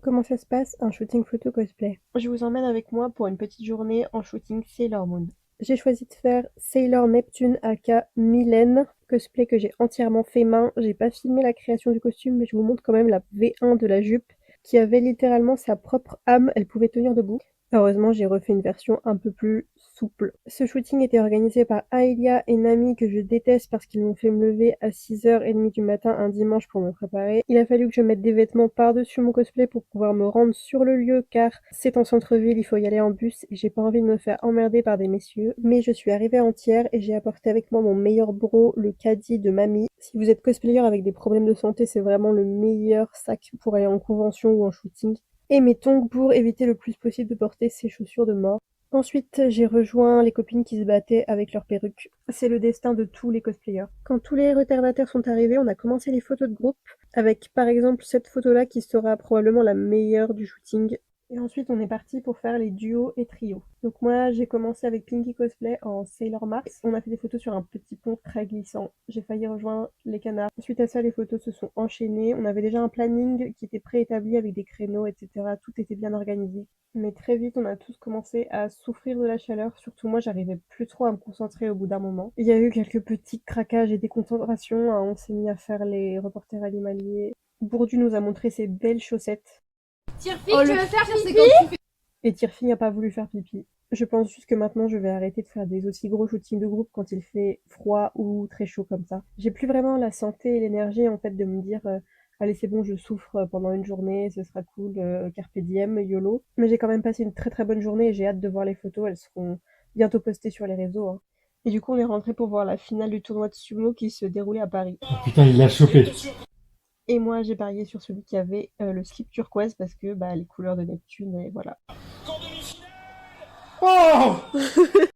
Comment ça se passe un shooting photo cosplay? Je vous emmène avec moi pour une petite journée en shooting Sailor Moon. J'ai choisi de faire Sailor Neptune aka Mylène, cosplay que j'ai entièrement fait main. J'ai pas filmé la création du costume, mais je vous montre quand même la V1 de la jupe qui avait littéralement sa propre âme, elle pouvait tenir debout. Heureusement, j'ai refait une version un peu plus souple. Ce shooting était organisé par Aelia et Nami que je déteste parce qu'ils m'ont fait me lever à 6h30 du matin un dimanche pour me préparer. Il a fallu que je mette des vêtements par-dessus mon cosplay pour pouvoir me rendre sur le lieu car c'est en centre-ville, il faut y aller en bus et j'ai pas envie de me faire emmerder par des messieurs. Mais je suis arrivée entière et j'ai apporté avec moi mon meilleur bro, le caddie de Mamie. Si vous êtes cosplayer avec des problèmes de santé, c'est vraiment le meilleur sac pour aller en convention ou en shooting. Et mes tongs pour éviter le plus possible de porter ces chaussures de mort. Ensuite, j'ai rejoint les copines qui se battaient avec leurs perruques. C'est le destin de tous les cosplayers. Quand tous les retardataires sont arrivés, on a commencé les photos de groupe, avec par exemple cette photo-là qui sera probablement la meilleure du shooting. Et ensuite, on est parti pour faire les duos et trios. Donc moi, j'ai commencé avec Pinky Cosplay en Sailor Mars. On a fait des photos sur un petit pont très glissant. J'ai failli rejoindre les canards. Suite à ça, les photos se sont enchaînées. On avait déjà un planning qui était préétabli avec des créneaux, etc. Tout était bien organisé. Mais très vite, on a tous commencé à souffrir de la chaleur. Surtout moi, j'arrivais plus trop à me concentrer au bout d'un moment. Il y a eu quelques petits craquages et déconcentrations, hein. On s'est mis à faire les reporters animaliers. Bourdu nous a montré ses belles chaussettes. Tirefille, Oh, tu le veux faire pire, c'est pipi? quand tu fais. Et Tirfi n'a pas voulu faire pipi. Je pense juste que maintenant, je vais arrêter de faire des aussi gros shootings de groupe quand il fait froid ou très chaud comme ça. J'ai plus vraiment la santé et l'énergie, en fait, de me dire allez, c'est bon, je souffre pendant une journée, ce sera cool, carpe diem, YOLO. Mais j'ai quand même passé une très très bonne journée et j'ai hâte de voir les photos. Elles seront bientôt postées sur les réseaux, hein. Et du coup, on est rentré pour voir la finale du tournoi de sumo qui se déroulait à Paris. Oh putain, il l'a chopé. Et moi, j'ai parié sur celui qui avait le slip turquoise parce que bah, les couleurs de Neptune, et voilà. Oh